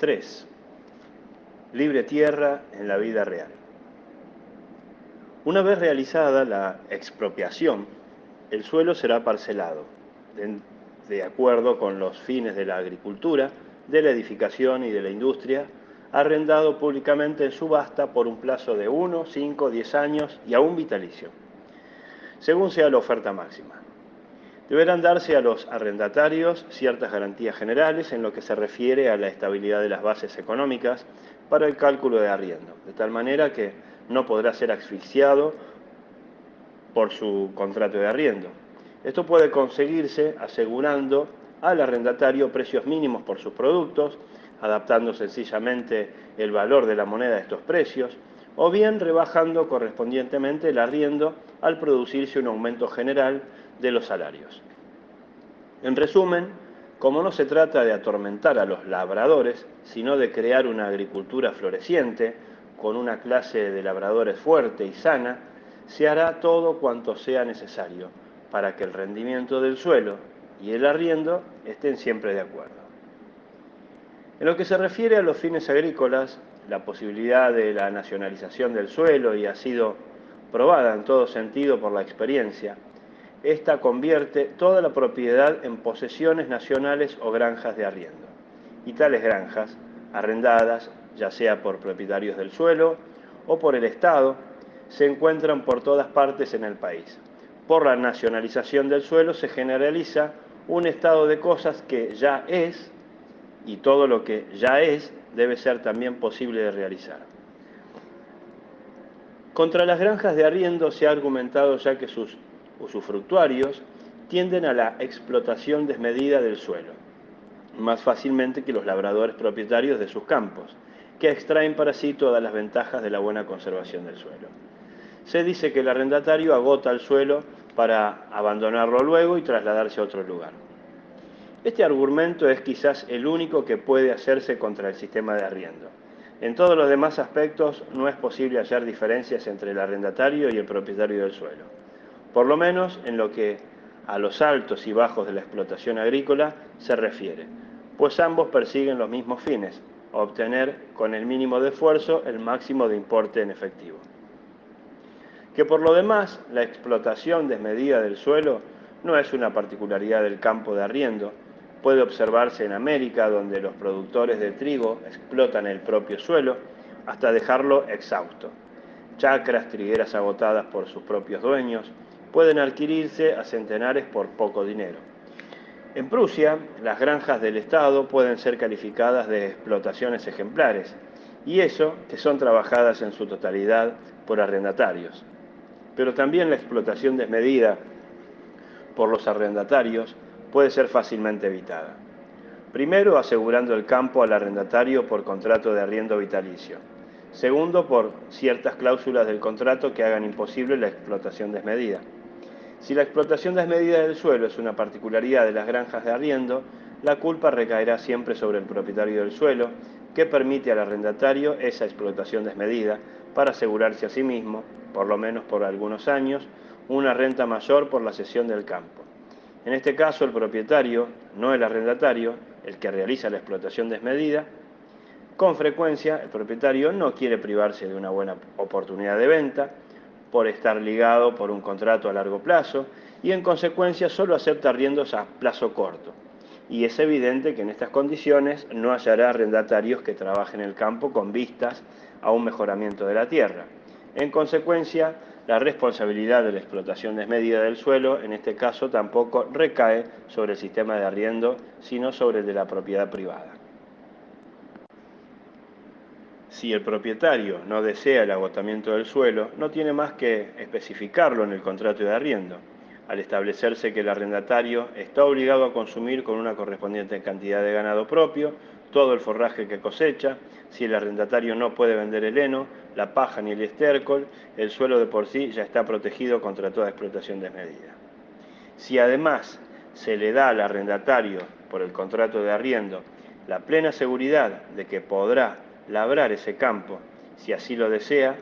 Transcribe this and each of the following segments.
3. Libre tierra en la vida real. Una vez realizada la expropiación, el suelo será parcelado, de acuerdo con los fines de la agricultura, de la edificación y de la industria, arrendado públicamente en subasta por un plazo de 1, 5, 10 años y aún vitalicio, según sea la oferta máxima. Deberán darse a los arrendatarios ciertas garantías generales en lo que se refiere a la estabilidad de las bases económicas para el cálculo de arriendo, de tal manera que no podrá ser asfixiado por su contrato de arriendo. Esto puede conseguirse asegurando al arrendatario precios mínimos por sus productos, adaptando sencillamente el valor de la moneda a estos precios, o bien rebajando correspondientemente el arriendo al producirse un aumento general de los salarios. En resumen, como no se trata de atormentar a los labradores, sino de crear una agricultura floreciente, con una clase de labradores fuerte y sana, se hará todo cuanto sea necesario para que el rendimiento del suelo y el arriendo estén siempre de acuerdo. En lo que se refiere a los fines agrícolas, la posibilidad de la nacionalización del suelo y ha sido probada en todo sentido por la experiencia. Esta convierte toda la propiedad en posesiones nacionales o granjas de arriendo. Y tales granjas, arrendadas, ya sea por propietarios del suelo o por el Estado, se encuentran por todas partes en el país. Por la nacionalización del suelo se generaliza un estado de cosas que ya es, y todo lo que ya es debe ser también posible de realizar. Contra las granjas de arriendo se ha argumentado ya que sus usufructuarios tienden a la explotación desmedida del suelo, más fácilmente que los labradores propietarios de sus campos, que extraen para sí todas las ventajas de la buena conservación del suelo. Se dice que el arrendatario agota el suelo para abandonarlo luego y trasladarse a otro lugar. Este argumento es quizás el único que puede hacerse contra el sistema de arriendo. En todos los demás aspectos no es posible hallar diferencias entre el arrendatario y el propietario del suelo, por lo menos en lo que a los altos y bajos de la explotación agrícola se refiere, pues ambos persiguen los mismos fines, obtener con el mínimo de esfuerzo el máximo de importe en efectivo. Que por lo demás, la explotación desmedida del suelo no es una particularidad del campo de arriendo. Puede observarse en América, donde los productores de trigo explotan el propio suelo hasta dejarlo exhausto. Chacras, trigueras agotadas por sus propios dueños, pueden adquirirse a centenares por poco dinero. En Prusia, las granjas del Estado pueden ser calificadas de explotaciones ejemplares, y eso que son trabajadas en su totalidad por arrendatarios. Pero también la explotación desmedida por los arrendatarios puede ser fácilmente evitada. Primero, asegurando el campo al arrendatario por contrato de arriendo vitalicio. Segundo, por ciertas cláusulas del contrato que hagan imposible la explotación desmedida. Si la explotación desmedida del suelo es una particularidad de las granjas de arriendo, la culpa recaerá siempre sobre el propietario del suelo, que permite al arrendatario esa explotación desmedida para asegurarse a sí mismo, por lo menos por algunos años, una renta mayor por la cesión del campo. En este caso, el propietario, no el arrendatario, el que realiza la explotación desmedida. Con frecuencia, el propietario no quiere privarse de una buena oportunidad de venta por estar ligado por un contrato a largo plazo y en consecuencia solo acepta arriendos a plazo corto. Y es evidente que en estas condiciones no hallará arrendatarios que trabajen en el campo con vistas a un mejoramiento de la tierra. En consecuencia, la responsabilidad de la explotación desmedida del suelo, en este caso, tampoco recae sobre el sistema de arriendo, sino sobre el de la propiedad privada. Si el propietario no desea el agotamiento del suelo, no tiene más que especificarlo en el contrato de arriendo, al establecerse que el arrendatario está obligado a consumir con una correspondiente cantidad de ganado propio todo el forraje que cosecha. Si el arrendatario no puede vender el heno, la paja ni el estiércol, el suelo de por sí ya está protegido contra toda explotación desmedida. Si además se le da al arrendatario, por el contrato de arriendo, la plena seguridad de que podrá labrar ese campo, si así lo desea,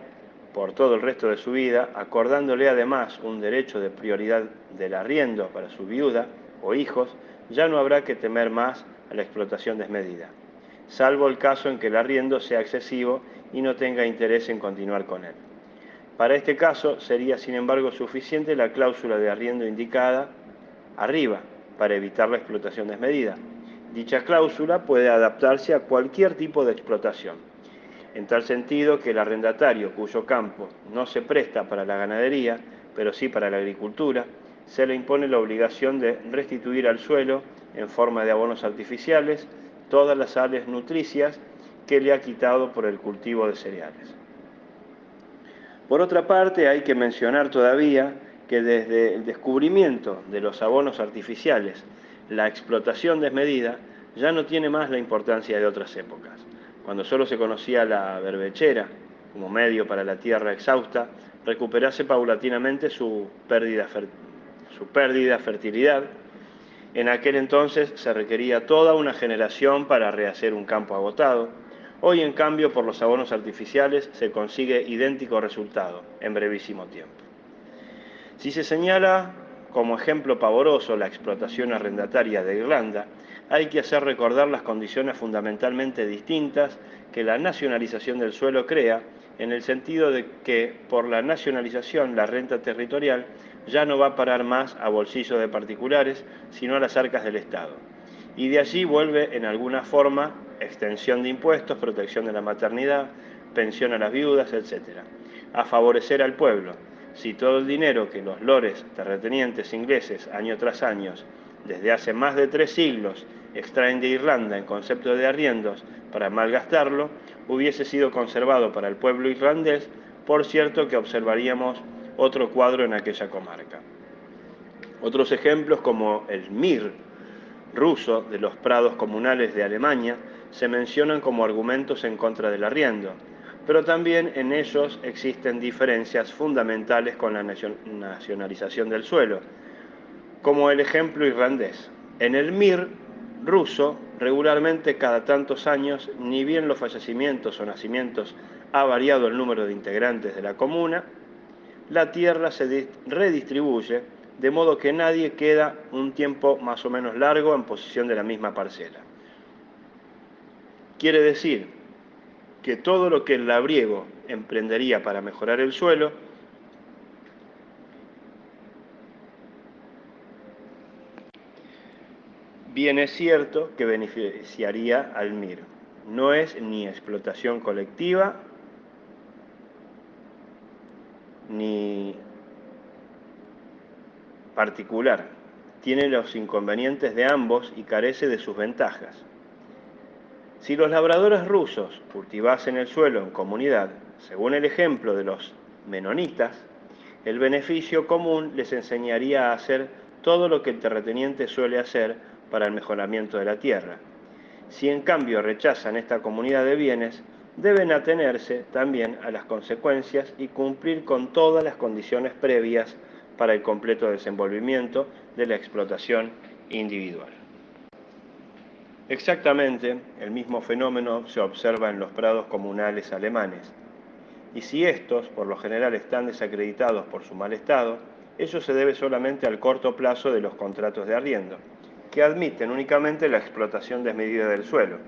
por todo el resto de su vida, acordándole además un derecho de prioridad del arriendo para su viuda o hijos, ya no habrá que temer más a la explotación desmedida. salvo el caso en que el arriendo sea excesivo y no tenga interés en continuar con él. Para este caso sería, sin embargo, suficiente la cláusula de arriendo indicada arriba para evitar la explotación desmedida. Dicha cláusula puede adaptarse a cualquier tipo de explotación, en tal sentido que el arrendatario cuyo campo no se presta para la ganadería, pero sí para la agricultura, se le impone la obligación de restituir al suelo, en forma de abonos artificiales, todas las sales nutricias que le ha quitado por el cultivo de cereales. Por otra parte, hay que mencionar todavía que desde el descubrimiento de los abonos artificiales, la explotación desmedida ya no tiene más la importancia de otras épocas. Cuando solo se conocía la berbechera como medio para la tierra exhausta recuperase paulatinamente su pérdida fertilidad, en aquel entonces se requería toda una generación para rehacer un campo agotado. Hoy, en cambio, por los abonos artificiales se consigue idéntico resultado en brevísimo tiempo. Si se señala como ejemplo pavoroso la explotación arrendataria de Irlanda, hay que hacer recordar las condiciones fundamentalmente distintas que la nacionalización del suelo crea, en el sentido de que por la nacionalización la renta territorial ya no va a parar más a bolsillos de particulares, sino a las arcas del Estado. Y de allí vuelve en alguna forma extensión de impuestos, protección de la maternidad, pensión a las viudas, etc., a favorecer al pueblo. Si todo el dinero que los lores terratenientes ingleses año tras año, desde hace más de 3 siglos, extraen de Irlanda en concepto de arriendos para malgastarlo, hubiese sido conservado para el pueblo irlandés, por cierto que observaríamos otro cuadro en aquella comarca. Otros ejemplos, como el MIR ruso de los prados comunales de Alemania, se mencionan como argumentos en contra del arriendo, pero también en ellos existen diferencias fundamentales con la nacionalización del suelo, como el ejemplo irlandés. En el MIR ruso, regularmente cada tantos años, ni bien los fallecimientos o nacimientos ha variado el número de integrantes de la comuna, la tierra se redistribuye, de modo que nadie queda un tiempo más o menos largo en posesión de la misma parcela. Quiere decir que todo lo que el labriego emprendería para mejorar el suelo bien es cierto que beneficiaría al MIR. No es ni explotación colectiva ni particular. Tiene los inconvenientes de ambos y carece de sus ventajas. Si los labradores rusos cultivasen el suelo en comunidad, según el ejemplo de los menonitas, el beneficio común les enseñaría a hacer todo lo que el terrateniente suele hacer para el mejoramiento de la tierra. Si en cambio rechazan esta comunidad de bienes, deben atenerse también a las consecuencias y cumplir con todas las condiciones previas para el completo desenvolvimiento de la explotación individual. Exactamente el mismo fenómeno se observa en los prados comunales alemanes. Y si estos, por lo general, están desacreditados por su mal estado, eso se debe solamente al corto plazo de los contratos de arriendo, que admiten únicamente la explotación desmedida del suelo.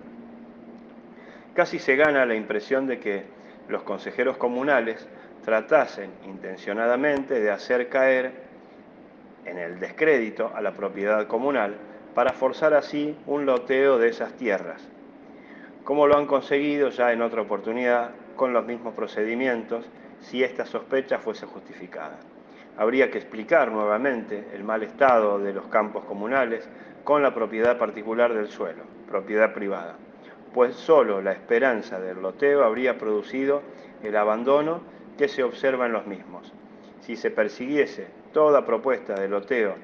Casi se gana la impresión de que los consejeros comunales tratasen intencionadamente de hacer caer en el descrédito a la propiedad comunal para forzar así un loteo de esas tierras, como lo han conseguido ya en otra oportunidad con los mismos procedimientos, si esta sospecha fuese justificada. Habría que explicar nuevamente el mal estado de los campos comunales con la propiedad particular del suelo, propiedad privada, pues solo la esperanza del loteo habría producido el abandono que se observa en los mismos. Si se persiguiese toda propuesta de loteo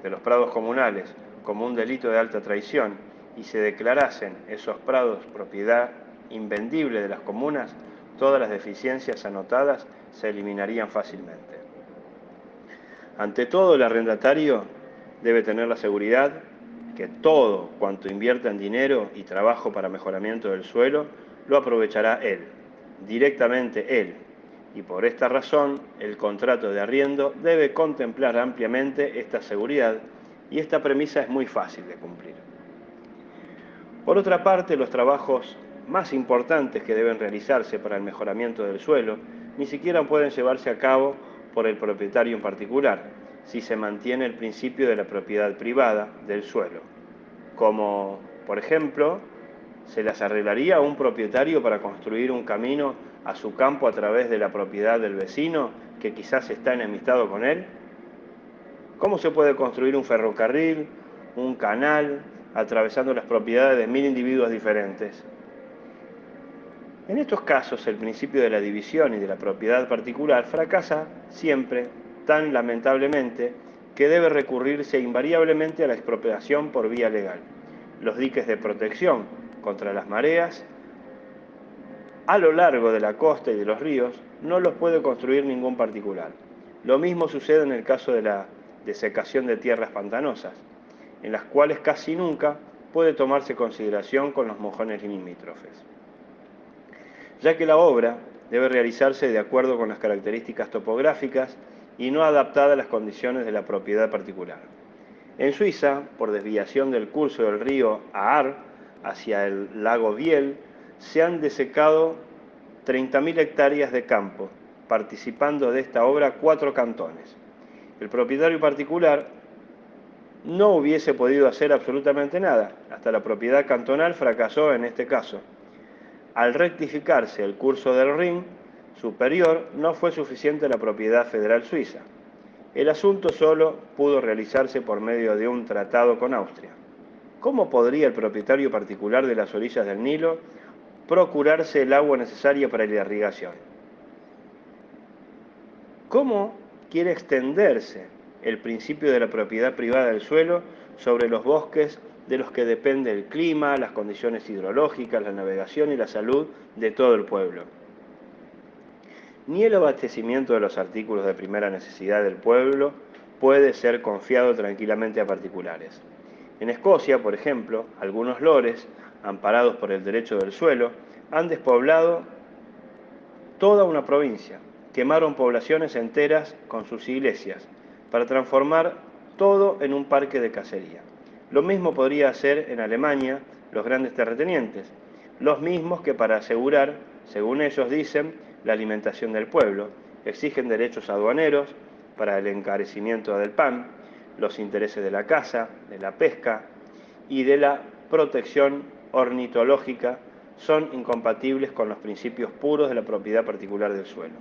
de los prados comunales como un delito de alta traición y se declarasen esos prados propiedad invendible de las comunas, todas las deficiencias anotadas se eliminarían fácilmente. Ante todo, el arrendatario debe tener la seguridad que todo cuanto invierta en dinero y trabajo para mejoramiento del suelo, lo aprovechará él, directamente él, y por esta razón el contrato de arriendo debe contemplar ampliamente esta seguridad, y esta premisa es muy fácil de cumplir. Por otra parte, los trabajos más importantes que deben realizarse para el mejoramiento del suelo ni siquiera pueden llevarse a cabo por el propietario en particular, si se mantiene el principio de la propiedad privada del suelo, como, por ejemplo, ¿se las arreglaría a un propietario para construir un camino a su campo a través de la propiedad del vecino que quizás está enemistado con él? ¿Cómo se puede construir un ferrocarril, un canal, atravesando las propiedades de 1000 individuos diferentes? En estos casos, el principio de la división y de la propiedad particular fracasa siempre, tan lamentablemente, que debe recurrirse invariablemente a la expropiación por vía legal. Los diques de protección contra las mareas a lo largo de la costa y de los ríos no los puede construir ningún particular. Lo mismo sucede en el caso de la desecación de tierras pantanosas, en las cuales casi nunca puede tomarse consideración con los mojones limítrofes, ya que la obra debe realizarse de acuerdo con las características topográficas y no adaptada a las condiciones de la propiedad particular. En Suiza, por desviación del curso del río Aar hacia el lago Biel, se han desecado 30.000 hectáreas de campo, participando de esta obra 4 cantones. El propietario particular no hubiese podido hacer absolutamente nada, hasta la propiedad cantonal fracasó en este caso. Al rectificarse el curso del Rin superior, no fue suficiente la propiedad federal suiza. El asunto solo pudo realizarse por medio de un tratado con Austria. ¿Cómo podría el propietario particular de las orillas del Nilo procurarse el agua necesaria para la irrigación? ¿Cómo quiere extenderse el principio de la propiedad privada del suelo sobre los bosques de los que depende el clima, las condiciones hidrológicas, la navegación y la salud de todo el pueblo? Ni el abastecimiento de los artículos de primera necesidad del pueblo puede ser confiado tranquilamente a particulares. En Escocia, por ejemplo, algunos lores, amparados por el derecho del suelo, han despoblado toda una provincia, quemaron poblaciones enteras con sus iglesias, para transformar todo en un parque de cacería. Lo mismo podría hacer en Alemania los grandes terratenientes, los mismos que para asegurar, según ellos dicen, la alimentación del pueblo, exigen derechos aduaneros para el encarecimiento del pan, los intereses de la caza, de la pesca y de la protección ornitológica son incompatibles con los principios puros de la propiedad particular del suelo.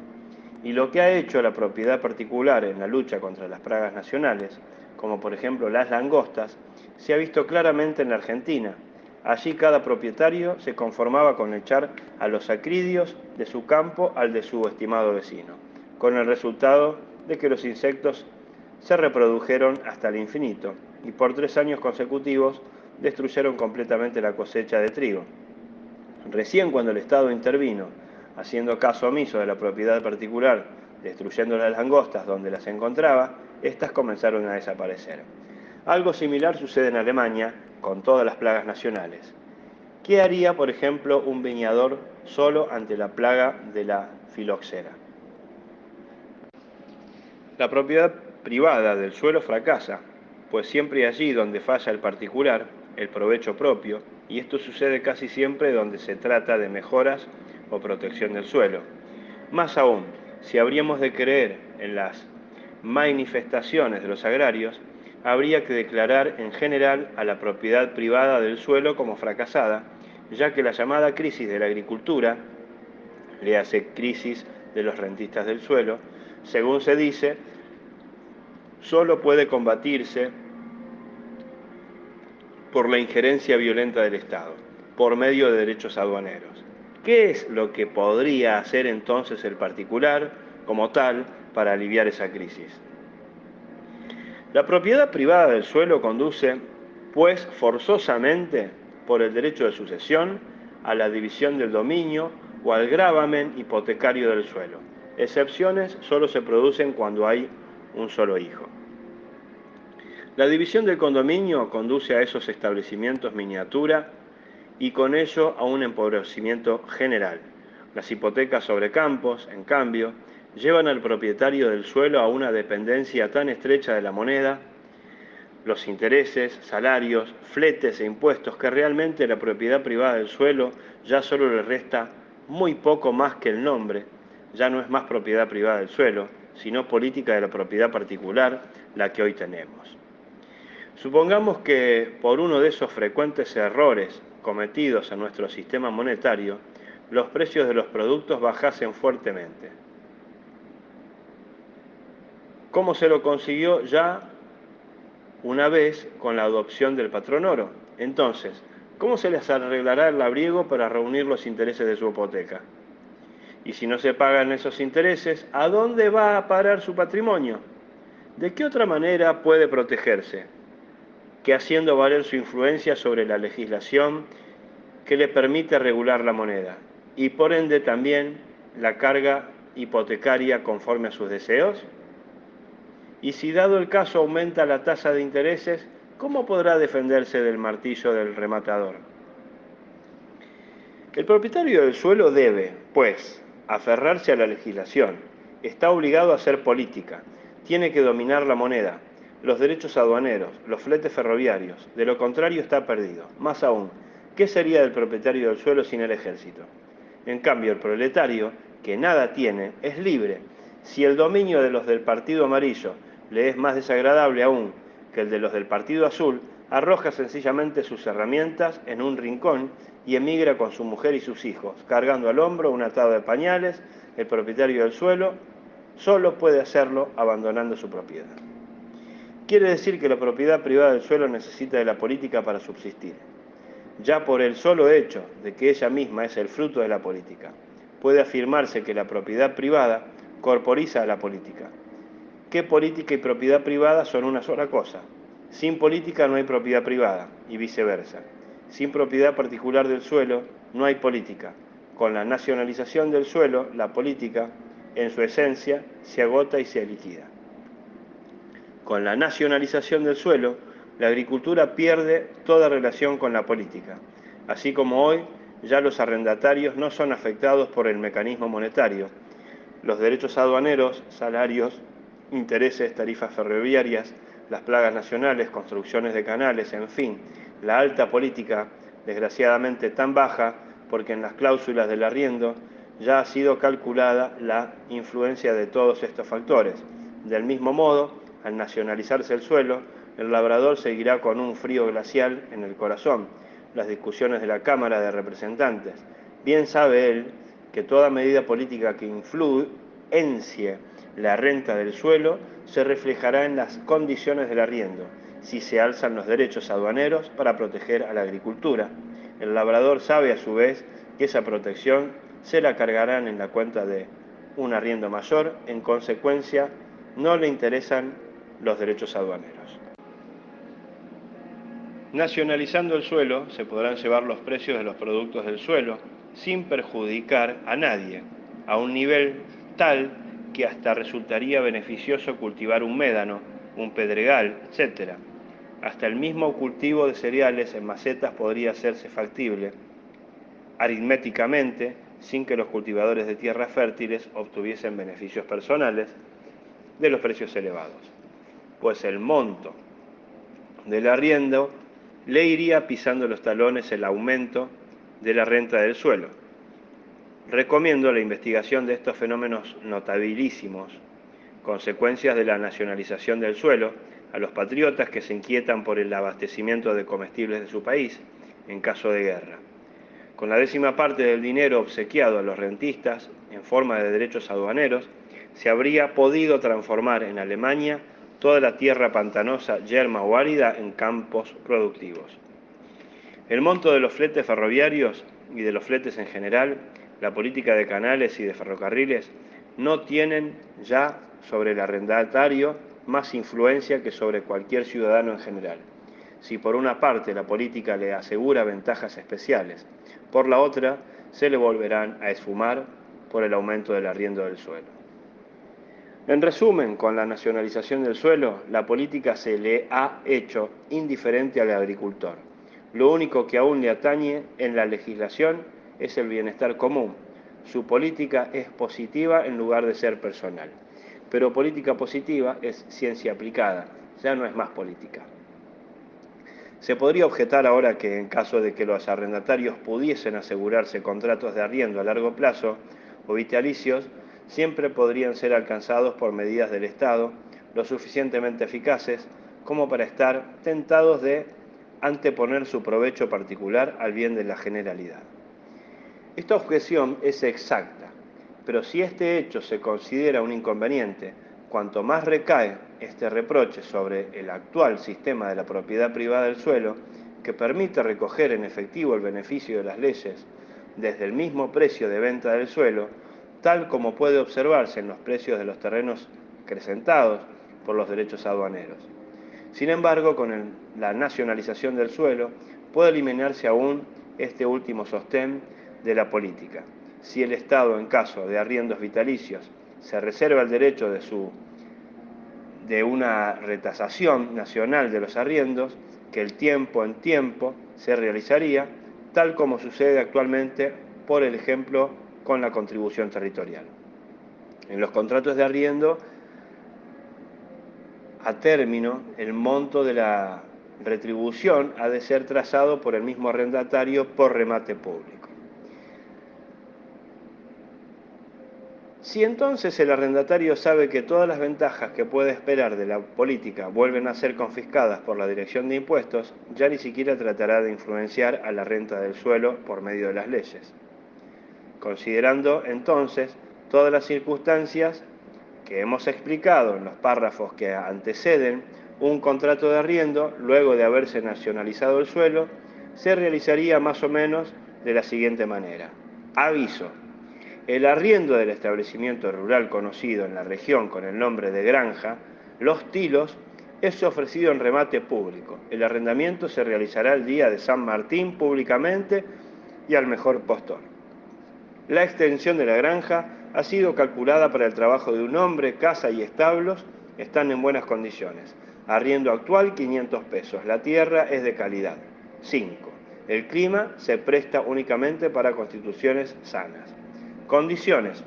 Y lo que ha hecho la propiedad particular en la lucha contra las plagas nacionales, como por ejemplo las langostas, se ha visto claramente en la Argentina. Allí cada propietario se conformaba con echar a los acridios de su campo al de su estimado vecino, con el resultado de que los insectos se reprodujeron hasta el infinito y por 3 años consecutivos destruyeron completamente la cosecha de trigo. Recién cuando el Estado intervino, haciendo caso omiso de la propiedad particular, destruyendo las langostas donde las encontraba, éstas comenzaron a desaparecer. Algo similar sucede en Alemania con todas las plagas nacionales. ¿Qué haría, por ejemplo, un viñador solo ante la plaga de la filoxera? La propiedad privada del suelo fracasa, pues siempre allí donde falla el particular, el provecho propio, y esto sucede casi siempre donde se trata de mejoras o protección del suelo. Más aún, si habríamos de creer en las manifestaciones de los agrarios, habría que declarar en general a la propiedad privada del suelo como fracasada, ya que la llamada crisis de la agricultura, le hace crisis de los rentistas del suelo, según se dice, solo puede combatirse por la injerencia violenta del Estado, por medio de derechos aduaneros. ¿Qué es lo que podría hacer entonces el particular como tal para aliviar esa crisis? La propiedad privada del suelo conduce, pues, forzosamente, por el derecho de sucesión, a la división del dominio o al gravamen hipotecario del suelo. Excepciones solo se producen cuando hay un solo hijo. La división del condominio conduce a esos establecimientos miniatura y con ello a un empobrecimiento general. Las hipotecas sobre campos, en cambio, llevan al propietario del suelo a una dependencia tan estrecha de la moneda los intereses, salarios, fletes e impuestos, que realmente la propiedad privada del suelo ya solo le resta muy poco más que el nombre. Ya no es más propiedad privada del suelo, sino política de la propiedad particular la que hoy tenemos. Supongamos que por uno de esos frecuentes errores cometidos en nuestro sistema monetario, los precios de los productos bajasen fuertemente. ¿Cómo se lo consiguió? Ya una vez con la adopción del patrón oro. Entonces, ¿cómo se les arreglará el labriego para reunir los intereses de su hipoteca? Y si no se pagan esos intereses, ¿a dónde va a parar su patrimonio? ¿De qué otra manera puede protegerse? Que haciendo valer su influencia sobre la legislación que le permite regular la moneda y por ende también la carga hipotecaria conforme a sus deseos. Y si dado el caso aumenta la tasa de intereses, ¿cómo podrá defenderse del martillo del rematador? El propietario del suelo debe, pues, aferrarse a la legislación, está obligado a hacer política, tiene que dominar la moneda, los derechos aduaneros, los fletes ferroviarios, de lo contrario está perdido. Más aún, ¿qué sería del propietario del suelo sin el ejército? En cambio, el proletario, que nada tiene, es libre. Si el dominio de los del Partido Amarillo le es más desagradable aún que el de los del Partido Azul, arroja sencillamente sus herramientas en un rincón y emigra con su mujer y sus hijos, cargando al hombro un atado de pañales. El propietario del suelo solo puede hacerlo abandonando su propiedad. Quiere decir que la propiedad privada del suelo necesita de la política para subsistir. Ya por el solo hecho de que ella misma es el fruto de la política, puede afirmarse que la propiedad privada corporiza a la política. ¿Qué política y propiedad privada son una sola cosa? Sin política no hay propiedad privada, y viceversa. Sin propiedad particular del suelo no hay política. Con la nacionalización del suelo, la política, en su esencia, se agota y se liquida. Con la nacionalización del suelo, la agricultura pierde toda relación con la política. Así como hoy, ya los arrendatarios no son afectados por el mecanismo monetario. Los derechos aduaneros, salarios, intereses, tarifas ferroviarias, las plagas nacionales, construcciones de canales, en fin, la alta política, desgraciadamente tan baja, porque en las cláusulas del arriendo ya ha sido calculada la influencia de todos estos factores. Del mismo modo, al nacionalizarse el suelo, el labrador seguirá con un frío glacial en el corazón las discusiones de la Cámara de Representantes. Bien sabe él que toda medida política que influencie la renta del suelo se reflejará en las condiciones del arriendo, si se alzan los derechos aduaneros para proteger a la agricultura. El labrador sabe a su vez que esa protección se la cargarán en la cuenta de un arriendo mayor, en consecuencia no le interesan los derechos aduaneros. Nacionalizando el suelo, se podrán llevar los precios de los productos del suelo sin perjudicar a nadie, a un nivel tal que hasta resultaría beneficioso cultivar un médano, un pedregal, etc. Hasta el mismo cultivo de cereales en macetas podría hacerse factible aritméticamente sin que los cultivadores de tierras fértiles obtuviesen beneficios personales de los precios elevados, pues el monto del arriendo le iría pisando los talones el aumento de la renta del suelo. Recomiendo la investigación de estos fenómenos notabilísimos, consecuencias de la nacionalización del suelo, a los patriotas que se inquietan por el abastecimiento de comestibles de su país en caso de guerra. Con la 10ª parte del dinero obsequiado a los rentistas en forma de derechos aduaneros, se habría podido transformar en Alemania toda la tierra pantanosa, yerma o árida en campos productivos. El monto de los fletes ferroviarios y de los fletes en general, la política de canales y de ferrocarriles, no tienen ya sobre el arrendatario más influencia que sobre cualquier ciudadano en general. Si por una parte la política le asegura ventajas especiales, por la otra se le volverán a esfumar por el aumento del arriendo del suelo. En resumen, con la nacionalización del suelo, la política se le ha hecho indiferente al agricultor. Lo único que aún le atañe en la legislación es el bienestar común. Su política es positiva en lugar de ser personal. Pero política positiva es ciencia aplicada, ya no es más política. Se podría objetar ahora que en caso de que los arrendatarios pudiesen asegurarse contratos de arriendo a largo plazo o vitalicios, siempre podrían ser alcanzados por medidas del Estado lo suficientemente eficaces como para estar tentados de anteponer su provecho particular al bien de la generalidad. Esta objeción es exacta, pero si este hecho se considera un inconveniente, cuanto más recae este reproche sobre el actual sistema de la propiedad privada del suelo, que permite recoger en efectivo el beneficio de las leyes desde el mismo precio de venta del suelo, tal como puede observarse en los precios de los terrenos acrecentados por los derechos aduaneros. Sin embargo, con la nacionalización del suelo, puede eliminarse aún este último sostén de la política. Si el Estado, en caso de arriendos vitalicios, se reserva el derecho de una retasación nacional de los arriendos, que el tiempo en tiempo se realizaría, tal como sucede actualmente, por ejemplo, con la contribución territorial. En los contratos de arriendo, a término, el monto de la retribución ha de ser trazado por el mismo arrendatario por remate público. Si entonces el arrendatario sabe que todas las ventajas que puede esperar de la política vuelven a ser confiscadas por la Dirección de Impuestos, ya ni siquiera tratará de influenciar a la renta del suelo por medio de las leyes. Considerando entonces todas las circunstancias que hemos explicado en los párrafos que anteceden, un contrato de arriendo, luego de haberse nacionalizado el suelo, se realizaría más o menos de la siguiente manera. Aviso. El arriendo del establecimiento rural conocido en la región con el nombre de granja, Los Tilos, es ofrecido en remate público. El arrendamiento se realizará el día de San Martín públicamente y al mejor postor. La extensión de la granja ha sido calculada para el trabajo de un hombre, casa y establos están en buenas condiciones. Arriendo actual 500 pesos. La tierra es de calidad. 5. El clima se presta únicamente para constituciones sanas. Condiciones.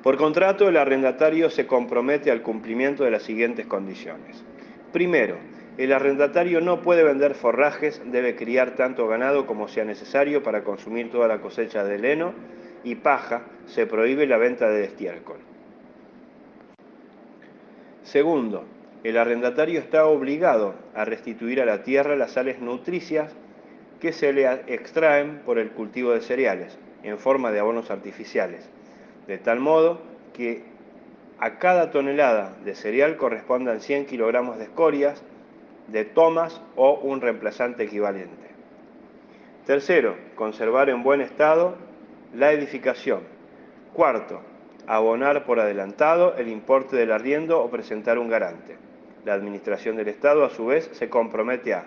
Por contrato, el arrendatario se compromete al cumplimiento de las siguientes condiciones. Primero, el arrendatario no puede vender forrajes, debe criar tanto ganado como sea necesario para consumir toda la cosecha de heno y paja, se prohíbe la venta de estiércol. Segundo, el arrendatario está obligado a restituir a la tierra las sales nutricias que se le extraen por el cultivo de cereales, en forma de abonos artificiales, de tal modo que a cada tonelada de cereal correspondan 100 kilogramos de escorias, de tomas o un reemplazante equivalente. Tercero, conservar en buen estado la edificación. Cuarto, abonar por adelantado el importe del arriendo o presentar un garante. La Administración del Estado, a su vez, se compromete a,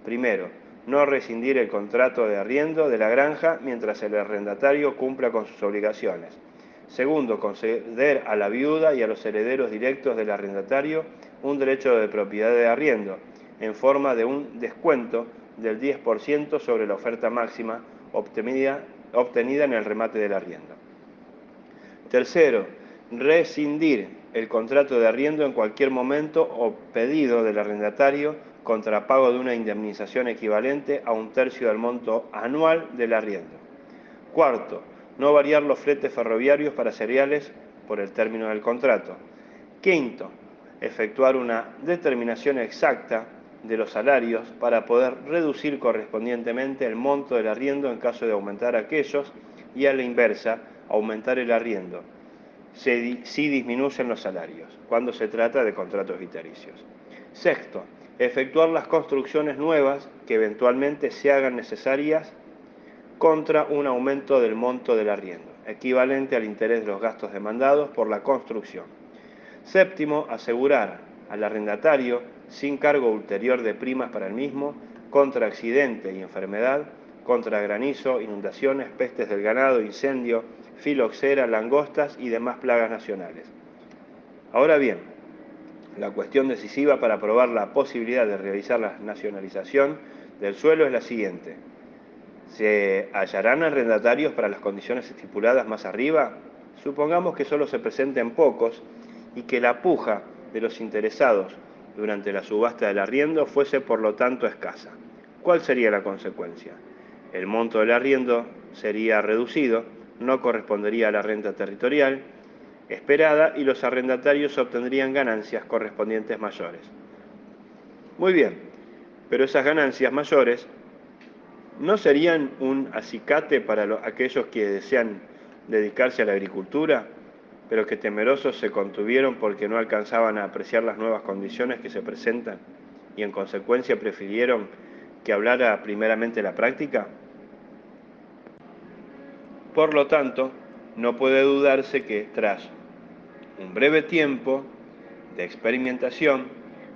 primero, no rescindir el contrato de arriendo de la granja mientras el arrendatario cumpla con sus obligaciones. Segundo, conceder a la viuda y a los herederos directos del arrendatario un derecho de propiedad de arriendo, en forma de un descuento del 10% sobre la oferta máxima obtenida en el remate del arriendo. Tercero, rescindir el contrato de arriendo en cualquier momento o pedido del arrendatario contra pago de una indemnización equivalente a 1/3 del monto anual del arriendo. Cuarto, no variar los fletes ferroviarios para cereales por el término del contrato. Quinto, efectuar una determinación exacta de los salarios para poder reducir correspondientemente el monto del arriendo en caso de aumentar aquellos y a la inversa, aumentar el arriendo si disminuyen los salarios, cuando se trata de contratos vitalicios. Sexto, efectuar las construcciones nuevas que eventualmente se hagan necesarias contra un aumento del monto del arriendo, equivalente al interés de los gastos demandados por la construcción. Séptimo, asegurar al arrendatario, sin cargo ulterior de primas para el mismo, contra accidente y enfermedad, contra granizo, inundaciones, pestes del ganado, incendio, filoxera, langostas y demás plagas nacionales. Ahora bien, la cuestión decisiva para probar la posibilidad de realizar la nacionalización del suelo es la siguiente. ¿Se hallarán arrendatarios para las condiciones estipuladas más arriba? Supongamos que solo se presenten pocos y que la puja de los interesados durante la subasta del arriendo fuese por lo tanto escasa. ¿Cuál sería la consecuencia? El monto del arriendo sería reducido, no correspondería a la renta territorial esperada y los arrendatarios obtendrían ganancias correspondientes mayores. Muy bien, pero esas ganancias mayores ¿no serían un acicate para aquellos que desean dedicarse a la agricultura, pero que temerosos se contuvieron porque no alcanzaban a apreciar las nuevas condiciones que se presentan y en consecuencia prefirieron que hablara primeramente la práctica? Por lo tanto, no puede dudarse que tras un breve tiempo de experimentación,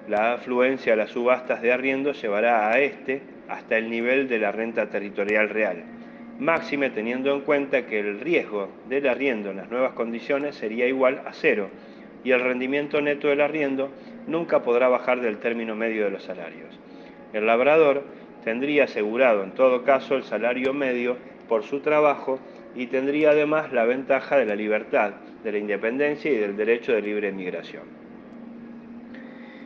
la afluencia a las subastas de arriendo llevará a este hasta el nivel de la renta territorial real, máxime teniendo en cuenta que el riesgo del arriendo en las nuevas condiciones sería igual a cero y el rendimiento neto del arriendo nunca podrá bajar del término medio de los salarios. El labrador tendría asegurado en todo caso el salario medio por su trabajo y tendría además la ventaja de la libertad, de la independencia y del derecho de libre migración.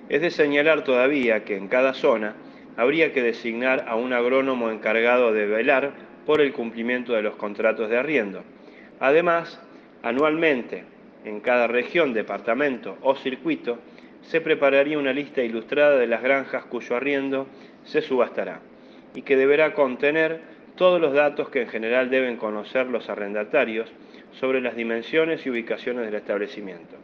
Es de señalar todavía que en cada zona habría que designar a un agrónomo encargado de velar por el cumplimiento de los contratos de arriendo. Además, anualmente, en cada región, departamento o circuito, se prepararía una lista ilustrada de las granjas cuyo arriendo se subastará y que deberá contener todos los datos que en general deben conocer los arrendatarios sobre las dimensiones y ubicaciones del establecimiento.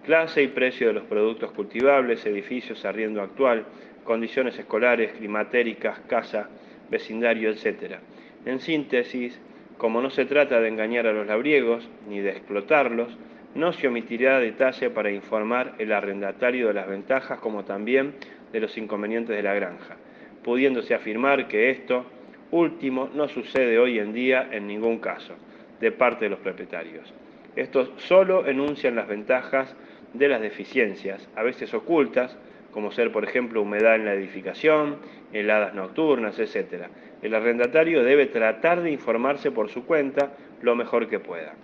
Clase y precio de los productos cultivables, edificios, arriendo actual, condiciones escolares, climatéricas, casa, vecindario, etc. En síntesis, como no se trata de engañar a los labriegos ni de explotarlos, no se omitirá detalle para informar el arrendatario de las ventajas como también de los inconvenientes de la granja, pudiéndose afirmar que esto último no sucede hoy en día en ningún caso, de parte de los propietarios. Estos solo enuncian las ventajas de las deficiencias, a veces ocultas, como ser, por ejemplo, humedad en la edificación, heladas nocturnas, etc. El arrendatario debe tratar de informarse por su cuenta lo mejor que pueda.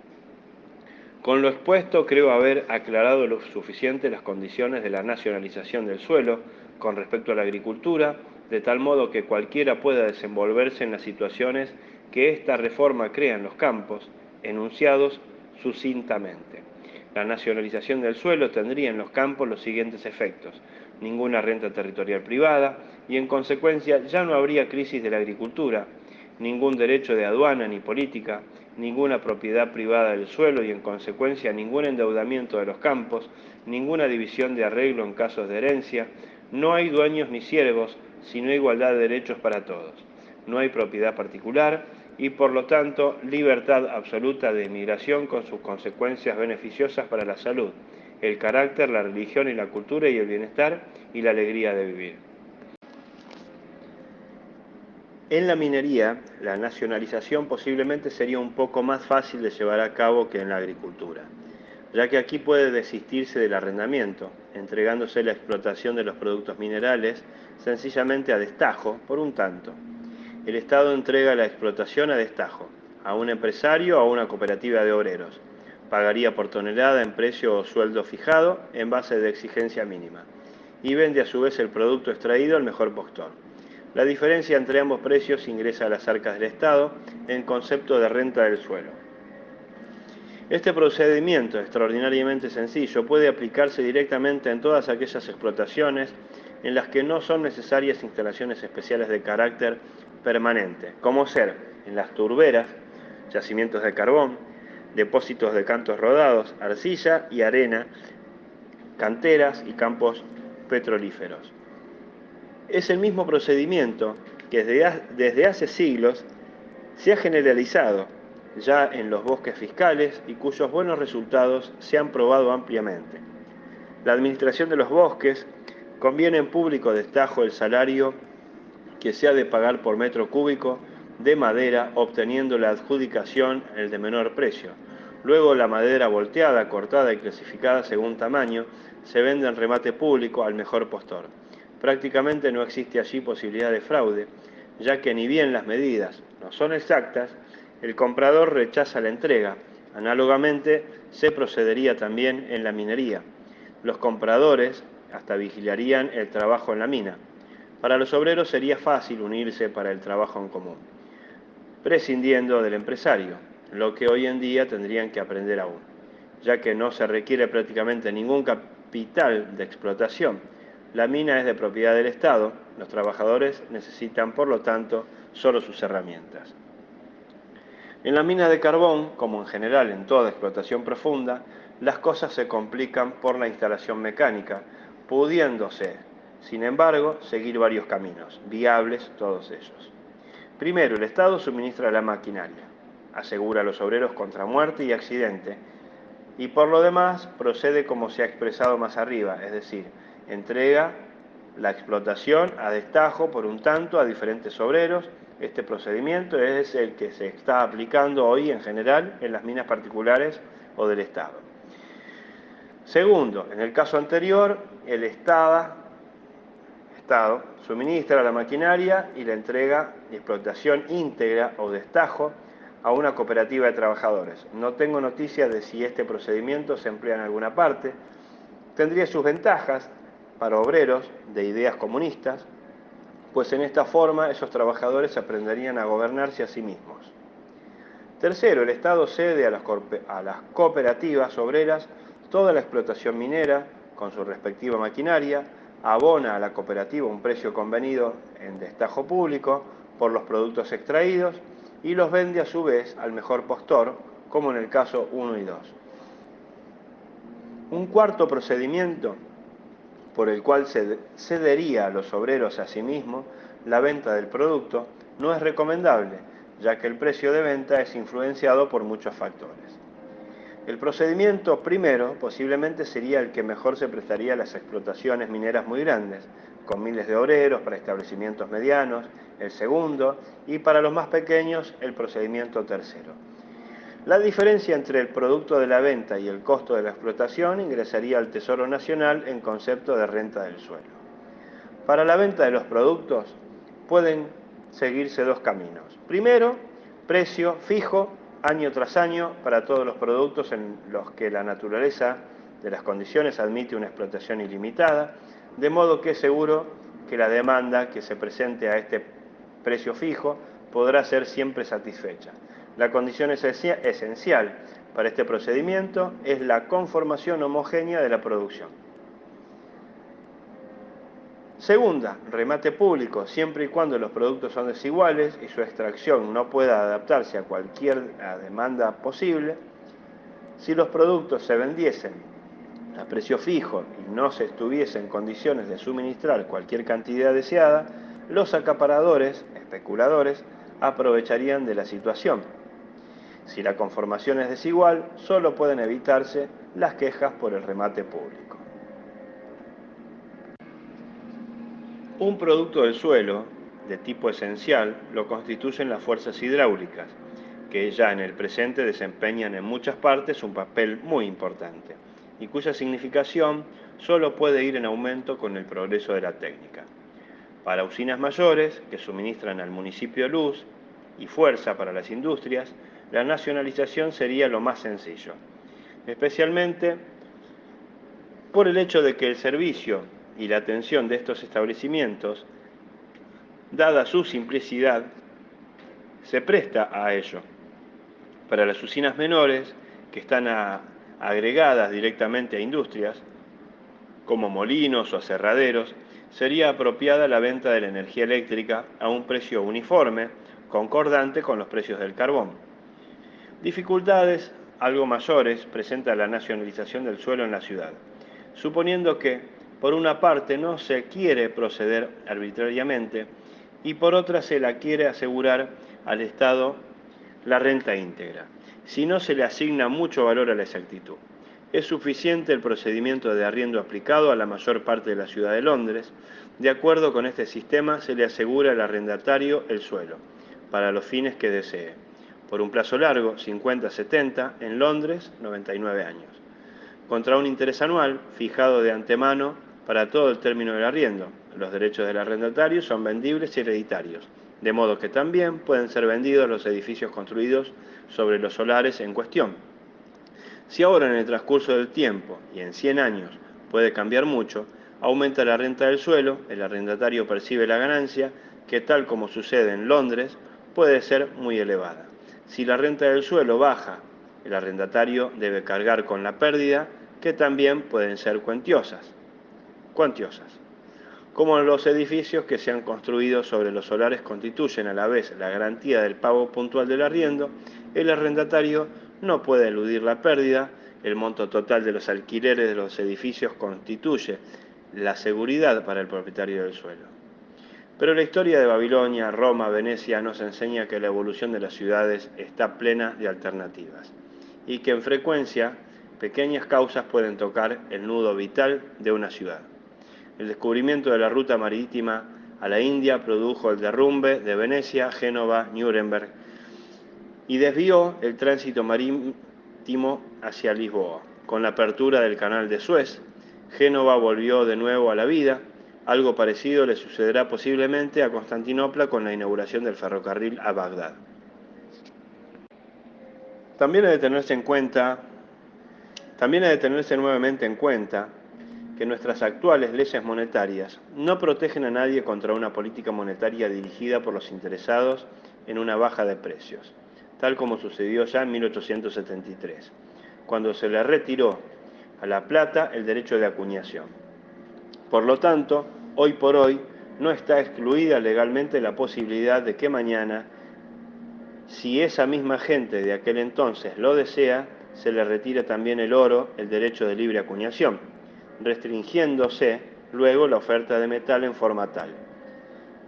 Con lo expuesto, creo haber aclarado lo suficiente las condiciones de la nacionalización del suelo con respecto a la agricultura, de tal modo que cualquiera pueda desenvolverse en las situaciones que esta reforma crea en los campos, enunciados sucintamente. La nacionalización del suelo tendría en los campos los siguientes efectos: ninguna renta territorial privada y, en consecuencia, ya no habría crisis de la agricultura, ningún derecho de aduana ni política, ninguna propiedad privada del suelo y, en consecuencia, ningún endeudamiento de los campos, ninguna división de arreglo en casos de herencia, no hay dueños ni siervos, sino igualdad de derechos para todos. No hay propiedad particular y, por lo tanto, libertad absoluta de emigración con sus consecuencias beneficiosas para la salud, el carácter, la religión y la cultura y el bienestar y la alegría de vivir. En la minería, la nacionalización posiblemente sería un poco más fácil de llevar a cabo que en la agricultura, ya que aquí puede desistirse del arrendamiento, entregándose la explotación de los productos minerales sencillamente a destajo por un tanto. El Estado entrega la explotación a destajo, a un empresario o a una cooperativa de obreros. Pagaría por tonelada en precio o sueldo fijado en base de exigencia mínima, y vende a su vez el producto extraído al mejor postor. La diferencia entre ambos precios ingresa a las arcas del Estado en concepto de renta del suelo. Este procedimiento extraordinariamente sencillo puede aplicarse directamente en todas aquellas explotaciones en las que no son necesarias instalaciones especiales de carácter permanente, como ser en las turberas, yacimientos de carbón, depósitos de cantos rodados, arcilla y arena, canteras y campos petrolíferos. Es el mismo procedimiento que desde hace siglos se ha generalizado ya en los bosques fiscales y cuyos buenos resultados se han probado ampliamente. La administración de los bosques conviene en público destajo el salario que se ha de pagar por metro cúbico de madera, obteniendo la adjudicación el de menor precio. Luego la madera volteada, cortada y clasificada según tamaño se vende en remate público al mejor postor. Prácticamente no existe allí posibilidad de fraude, ya que ni bien las medidas no son exactas, el comprador rechaza la entrega. Análogamente, se procedería también en la minería. Los compradores hasta vigilarían el trabajo en la mina. Para los obreros sería fácil unirse para el trabajo en común, prescindiendo del empresario, lo que hoy en día tendrían que aprender aún, ya que no se requiere prácticamente ningún capital de explotación. La mina es de propiedad del Estado, los trabajadores necesitan, por lo tanto, solo sus herramientas. En la mina de carbón, como en general en toda explotación profunda, las cosas se complican por la instalación mecánica, pudiéndose, sin embargo, seguir varios caminos, viables todos ellos. Primero, el Estado suministra la maquinaria, asegura a los obreros contra muerte y accidente, y por lo demás procede como se ha expresado más arriba, es decir, entrega la explotación a destajo por un tanto a diferentes obreros. Este procedimiento es el que se está aplicando hoy en general en las minas particulares o del Estado. Segundo, en el caso anterior, el Estado suministra la maquinaria y la entrega y explotación íntegra o destajo a una cooperativa de trabajadores. No tengo noticia de si este procedimiento se emplea en alguna parte. Tendría sus ventajas para obreros de ideas comunistas, pues en esta forma esos trabajadores aprenderían a gobernarse a sí mismos. Tercero, el Estado cede a las cooperativas obreras toda la explotación minera con su respectiva maquinaria, abona a la cooperativa un precio convenido en destajo público por los productos extraídos y los vende a su vez al mejor postor, como en el caso 1 y 2. Un cuarto procedimiento por el cual se cedería a los obreros a sí mismos la venta del producto no es recomendable, ya que el precio de venta es influenciado por muchos factores. El procedimiento primero posiblemente sería el que mejor se prestaría a las explotaciones mineras muy grandes, con miles de obreros para establecimientos medianos, el segundo, y para los más pequeños el procedimiento tercero. La diferencia entre el producto de la venta y el costo de la explotación ingresaría al Tesoro Nacional en concepto de renta del suelo. Para la venta de los productos pueden seguirse dos caminos. Primero, precio fijo año tras año para todos los productos en los que la naturaleza de las condiciones admite una explotación ilimitada, de modo que es seguro que la demanda que se presente a este precio fijo podrá ser siempre satisfecha. La condición esencial para este procedimiento es la conformación homogénea de la producción. Segunda, remate público, siempre y cuando los productos son desiguales y su extracción no pueda adaptarse a cualquier demanda posible. Si los productos se vendiesen a precio fijo y no se estuviese en condiciones de suministrar cualquier cantidad deseada, los acaparadores, especuladores, aprovecharían de la situación. Si la conformación es desigual, solo pueden evitarse las quejas por el remate público. Un producto del suelo, de tipo esencial, lo constituyen las fuerzas hidráulicas, que ya en el presente desempeñan en muchas partes un papel muy importante, y cuya significación solo puede ir en aumento con el progreso de la técnica. Para usinas mayores, que suministran al municipio luz y fuerza para las industrias, la nacionalización sería lo más sencillo, especialmente por el hecho de que el servicio y la atención de estos establecimientos, dada su simplicidad, se presta a ello. Para las usinas menores, que están agregadas directamente a industrias, como molinos o aserraderos, sería apropiada la venta de la energía eléctrica a un precio uniforme, concordante con los precios del carbón. Dificultades algo mayores presenta la nacionalización del suelo en la ciudad, suponiendo que, por una parte, no se quiere proceder arbitrariamente y por otra se la quiere asegurar al Estado la renta íntegra, si no se le asigna mucho valor a la exactitud. Es suficiente el procedimiento de arriendo aplicado a la mayor parte de la ciudad de Londres. De acuerdo con este sistema, se le asegura al arrendatario el suelo, para los fines que desee, por un plazo largo, 50-70, en Londres, 99 años, contra un interés anual fijado de antemano para todo el término del arriendo. Los derechos del arrendatario son vendibles y hereditarios, de modo que también pueden ser vendidos los edificios construidos sobre los solares en cuestión. Si ahora en el transcurso del tiempo y en 100 años puede cambiar mucho, Aumenta la renta del suelo, el arrendatario percibe la ganancia, que tal como sucede en Londres, puede ser muy elevada. Si la renta del suelo baja, el arrendatario debe cargar con la pérdida, que también pueden ser cuantiosas. Como los edificios que se han construido sobre los solares constituyen a la vez la garantía del pago puntual del arriendo, el arrendatario no puede eludir la pérdida, el monto total de los alquileres de los edificios constituye la seguridad para el propietario del suelo. Pero la historia de Babilonia, Roma, Venecia nos enseña que la evolución de las ciudades está plena de alternativas y que en frecuencia pequeñas causas pueden tocar el nudo vital de una ciudad. El descubrimiento de la ruta marítima a la India produjo el derrumbe de Venecia, Génova, Nuremberg y desvió el tránsito marítimo hacia Lisboa. Con la apertura del canal de Suez, Génova volvió de nuevo a la vida. Algo parecido le sucederá posiblemente a Constantinopla con la inauguración del ferrocarril a Bagdad. También ha de tenerse nuevamente en cuenta que nuestras actuales leyes monetarias no protegen a nadie contra una política monetaria dirigida por los interesados en una baja de precios, tal como sucedió ya en 1873, cuando se le retiró a la plata el derecho de acuñación. Por lo tanto, hoy por hoy no está excluida legalmente la posibilidad de que mañana, si esa misma gente de aquel entonces lo desea, se le retire también el oro el derecho de libre acuñación, restringiéndose luego la oferta de metal en forma tal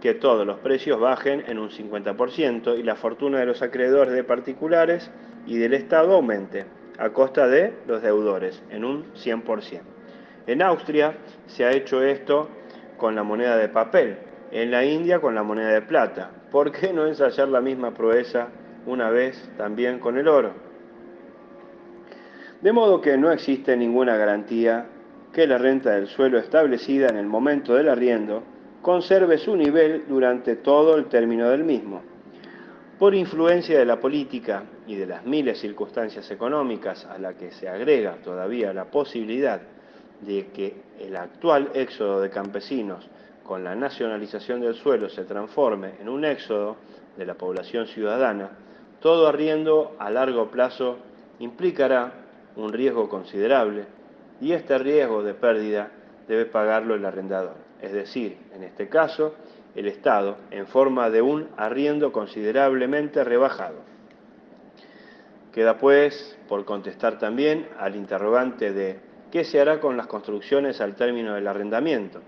que todos los precios bajen en un 50% y la fortuna de los acreedores de particulares y del Estado aumente, a costa de los deudores, en un 100%. En Austria se ha hecho esto con la moneda de papel, en la India con la moneda de plata. ¿Por qué no ensayar la misma proeza una vez también con el oro? De modo que no existe ninguna garantía que la renta del suelo establecida en el momento del arriendo conserve su nivel durante todo el término del mismo. Por influencia de la política y de las miles circunstancias económicas a la que se agrega todavía la posibilidad de que el actual éxodo de campesinos con la nacionalización del suelo se transforme en un éxodo de la población ciudadana, todo arriendo a largo plazo implicará un riesgo considerable y este riesgo de pérdida debe pagarlo el arrendador, es decir, en este caso, el Estado, en forma de un arriendo considerablemente rebajado. Queda pues por contestar también al interrogante de ¿qué se hará con las construcciones al término del arrendamiento?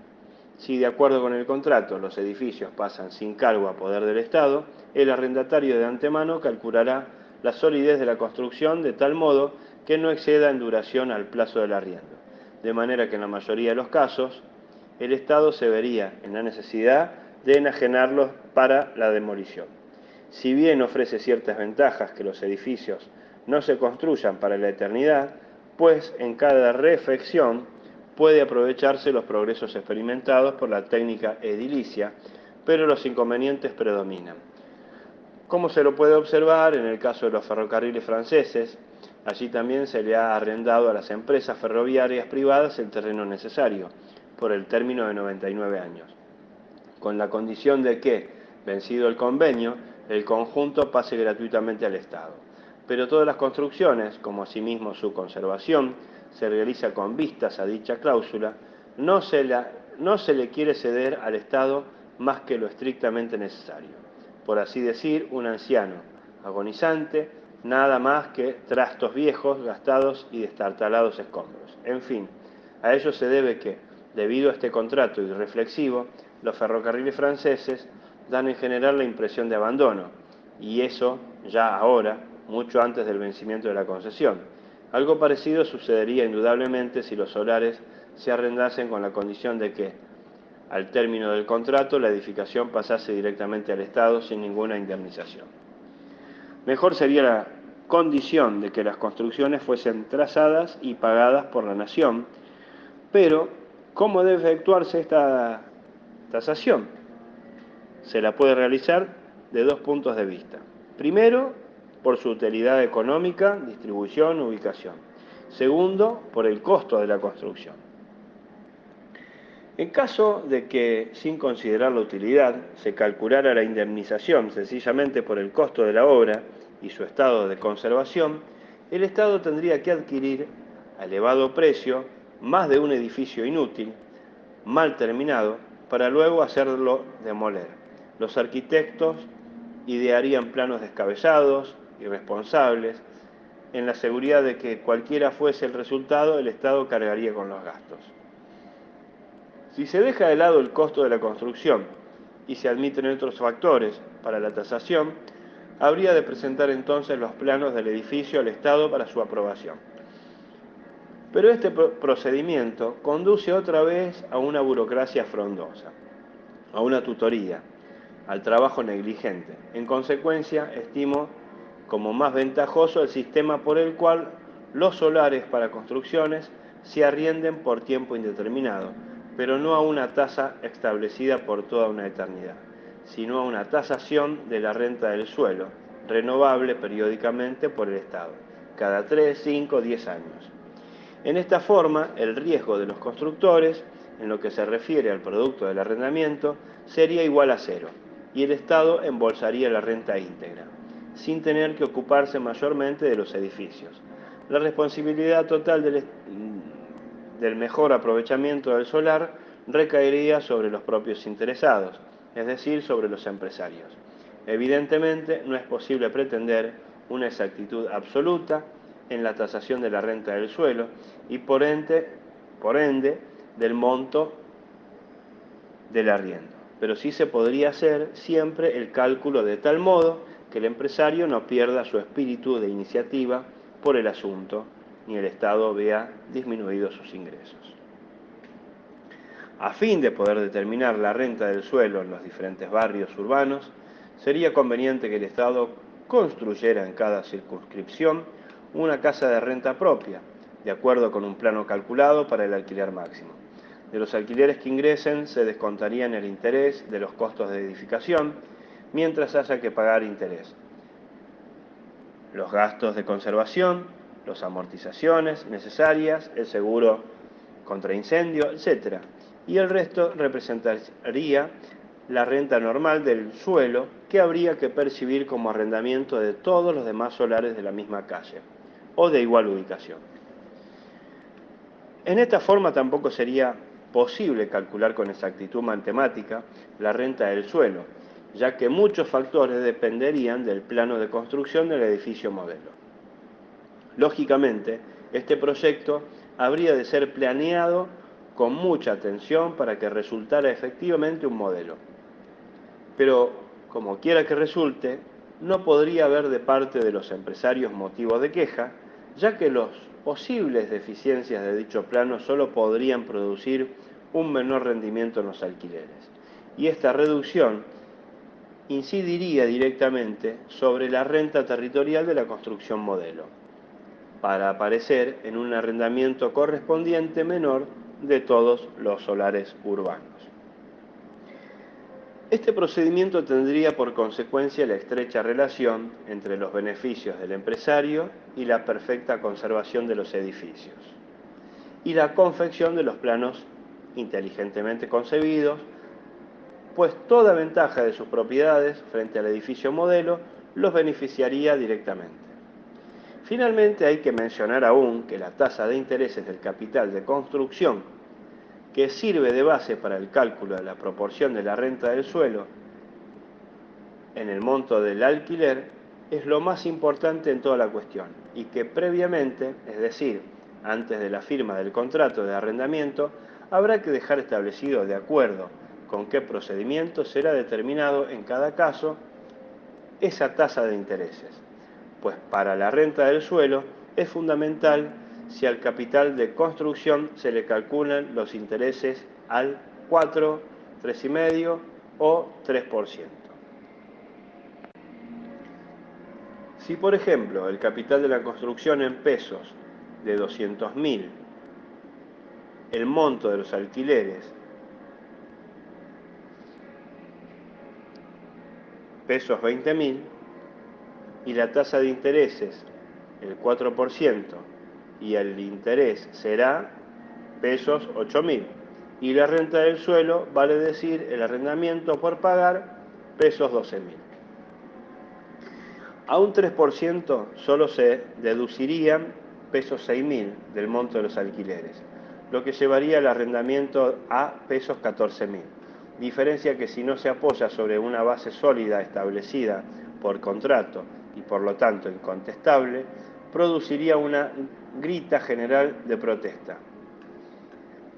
Si de acuerdo con el contrato los edificios pasan sin cargo a poder del Estado, el arrendatario de antemano calculará la solidez de la construcción de tal modo que no exceda en duración al plazo del arriendo, de manera que en la mayoría de los casos el Estado se vería en la necesidad de enajenarlos para la demolición. Si bien ofrece ciertas ventajas que los edificios no se construyan para la eternidad, pues en cada refección puede aprovecharse los progresos experimentados por la técnica edilicia, pero los inconvenientes predominan. Como se lo puede observar en el caso de los ferrocarriles franceses, allí también se le ha arrendado a las empresas ferroviarias privadas el terreno necesario, por el término de 99 años, con la condición de que, vencido el convenio, el conjunto pase gratuitamente al Estado. Pero todas las construcciones, como asimismo su conservación, se realiza con vistas a dicha cláusula, no se le quiere ceder al Estado más que lo estrictamente necesario. Por así decir, un anciano agonizante, nada más que trastos viejos, gastados y destartalados escombros. En fin, a ello se debe que, debido a este contrato irreflexivo, los ferrocarriles franceses dan en general la impresión de abandono, y eso ya ahora, mucho antes del vencimiento de la concesión. Algo parecido sucedería indudablemente si los solares se arrendasen con la condición de que, al término del contrato, la edificación pasase directamente al Estado sin ninguna indemnización. Mejor sería la condición de que las construcciones fuesen trazadas y pagadas por la nación, pero ¿cómo debe efectuarse esta tasación? Se la puede realizar de dos puntos de vista. Primero, por su utilidad económica, distribución, ubicación. Segundo, por el costo de la construcción. En caso de que, sin considerar la utilidad, se calculara la indemnización sencillamente por el costo de la obra y su estado de conservación, el Estado tendría que adquirir a elevado precio más de un edificio inútil, mal terminado, para luego hacerlo demoler. Los arquitectos idearían planos descabellados, irresponsables, en la seguridad de que cualquiera fuese el resultado, el Estado cargaría con los gastos. Si se deja de lado el costo de la construcción y se admiten otros factores para la tasación, habría de presentar entonces los planos del edificio al Estado para su aprobación. Pero este procedimiento conduce otra vez a una burocracia frondosa, a una tutoría, al trabajo negligente. En consecuencia, estimo como más ventajoso el sistema por el cual los solares para construcciones se arrienden por tiempo indeterminado, pero no a una tasa establecida por toda una eternidad, sino a una tasación de la renta del suelo, renovable periódicamente por el Estado, cada 3, 5, 10 años. En esta forma, el riesgo de los constructores, en lo que se refiere al producto del arrendamiento, sería igual a cero, y el Estado embolsaría la renta íntegra, sin tener que ocuparse mayormente de los edificios. La responsabilidad total del mejor aprovechamiento del solar recaería sobre los propios interesados, es decir, sobre los empresarios. Evidentemente, no es posible pretender una exactitud absoluta en la tasación de la renta del suelo y por ende del monto del arriendo. Pero sí se podría hacer siempre el cálculo de tal modo que el empresario no pierda su espíritu de iniciativa por el asunto, ni el Estado vea disminuidos sus ingresos. A fin de poder determinar la renta del suelo en los diferentes barrios urbanos, sería conveniente que el Estado construyera en cada circunscripción una casa de renta propia, de acuerdo con un plano calculado para el alquiler máximo. De los alquileres que ingresen se descontarían el interés de los costos de edificación, mientras haya que pagar interés, los gastos de conservación, las amortizaciones necesarias, el seguro contra incendio, etc. Y el resto representaría la renta normal del suelo que habría que percibir como arrendamiento de todos los demás solares de la misma calle o de igual ubicación. En esta forma tampoco sería posible calcular con exactitud matemática la renta del suelo, ya que muchos factores dependerían del plano de construcción del edificio modelo. Lógicamente, este proyecto habría de ser planeado con mucha atención para que resultara efectivamente un modelo. Pero, como quiera que resulte, no podría haber de parte de los empresarios motivos de queja, ya que las posibles deficiencias de dicho plano solo podrían producir un menor rendimiento en los alquileres. Y esta reducción incidiría directamente sobre la renta territorial de la construcción modelo, para aparecer en un arrendamiento correspondiente menor de todos los solares urbanos. Este procedimiento tendría por consecuencia la estrecha relación entre los beneficios del empresario y la perfecta conservación de los edificios, y la confección de los planos inteligentemente concebidos, pues toda ventaja de sus propiedades frente al edificio modelo los beneficiaría directamente. Finalmente, hay que mencionar aún que la tasa de intereses del capital de construcción, que sirve de base para el cálculo de la proporción de la renta del suelo en el monto del alquiler, es lo más importante en toda la cuestión, y que previamente, es decir, antes de la firma del contrato de arrendamiento, habrá que dejar establecido de acuerdo con qué procedimiento será determinado en cada caso esa tasa de intereses, pues para la renta del suelo es fundamental si al capital de construcción se le calculan los intereses al 4, 3,5 o 3%. Si, por ejemplo, el capital de la construcción en pesos de 200.000, el monto de los alquileres, pesos 20.000, y la tasa de intereses, el 4%, y el interés será pesos 8.000. Y la renta del suelo vale decir el arrendamiento por pagar pesos 12.000. A un 3% solo se deducirían pesos 6.000 del monto de los alquileres, lo que llevaría el arrendamiento a pesos 14.000. Diferencia que, si no se apoya sobre una base sólida establecida por contrato y por lo tanto incontestable, produciría una grita general de protesta.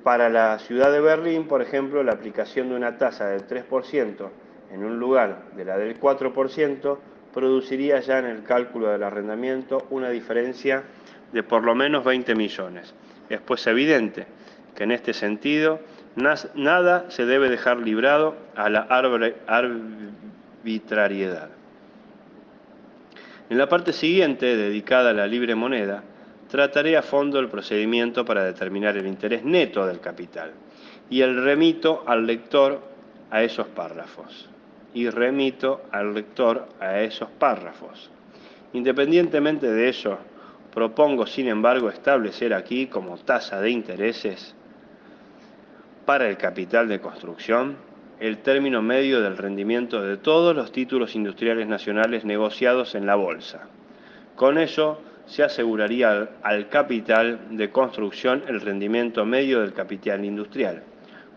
Para la ciudad de Berlín, por ejemplo, la aplicación de una tasa del 3% en un lugar de la del 4% produciría ya en el cálculo del arrendamiento una diferencia de por lo menos 20 millones. Es pues evidente que en este sentido nada se debe dejar librado a la arbitrariedad. En la parte siguiente, dedicada a la libre moneda, trataré a fondo el procedimiento para determinar el interés neto del capital y remito al lector a esos párrafos. Independientemente de ello, propongo, sin embargo, establecer aquí como tasa de intereses para el capital de construcción el término medio del rendimiento de todos los títulos industriales nacionales negociados en la bolsa. Con ello se aseguraría al capital de construcción el rendimiento medio del capital industrial,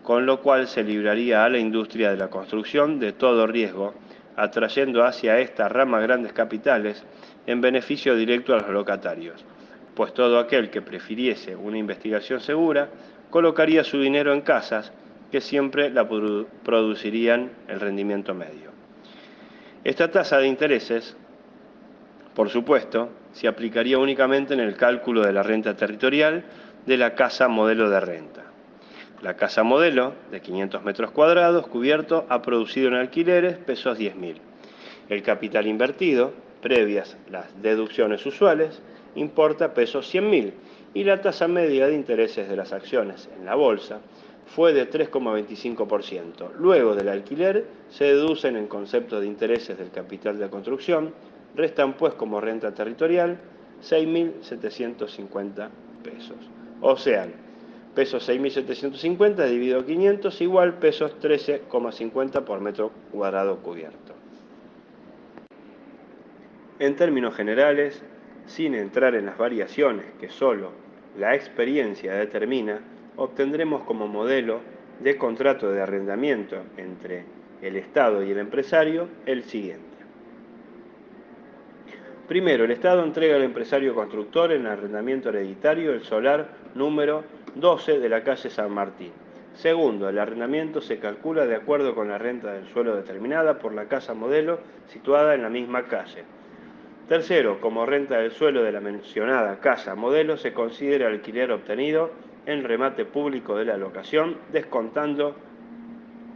con lo cual se libraría a la industria de la construcción de todo riesgo, atrayendo hacia esta rama grandes capitales en beneficio directo a los locatarios, pues todo aquel que prefiriese una investigación segura colocaría su dinero en casas que siempre la producirían el rendimiento medio. Esta tasa de intereses, por supuesto, se aplicaría únicamente en el cálculo de la renta territorial de la casa modelo de renta. La casa modelo, de 500 metros cuadrados, cubierto, ha producido en alquileres pesos 10.000. El capital invertido, previas las deducciones usuales, importa pesos 100.000 y la tasa media de intereses de las acciones en la bolsa fue de 3,25%. Luego del alquiler se deducen en concepto de intereses del capital de construcción, restan pues como renta territorial 6.750 pesos. O sea, pesos 6.750 dividido 500 igual pesos 13,50 por metro cuadrado cubierto. En términos generales, sin entrar en las variaciones que solo la experiencia determina, obtendremos como modelo de contrato de arrendamiento entre el Estado y el empresario el siguiente. Primero, el Estado entrega al empresario constructor en arrendamiento hereditario el solar número 12 de la calle San Martín. Segundo, el arrendamiento se calcula de acuerdo con la renta del suelo determinada por la casa modelo situada en la misma calle. Tercero, como renta del suelo de la mencionada casa modelo se considera el alquiler obtenido en remate público de la locación, descontando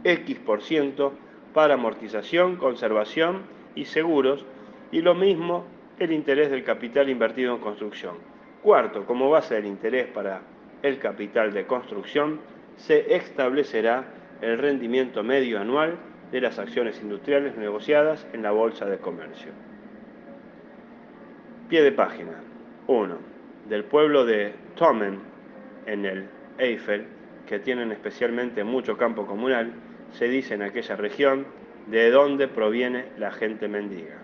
X% para amortización, conservación y seguros, y lo mismo el interés del capital invertido en construcción. Cuarto, como base del interés para el capital de construcción, se establecerá el rendimiento medio anual de las acciones industriales negociadas en la Bolsa de Comercio. Pie de página. 1. Del pueblo de Tommen, en el Eifel, que tienen especialmente mucho campo comunal, se dice en aquella región de dónde proviene la gente mendiga.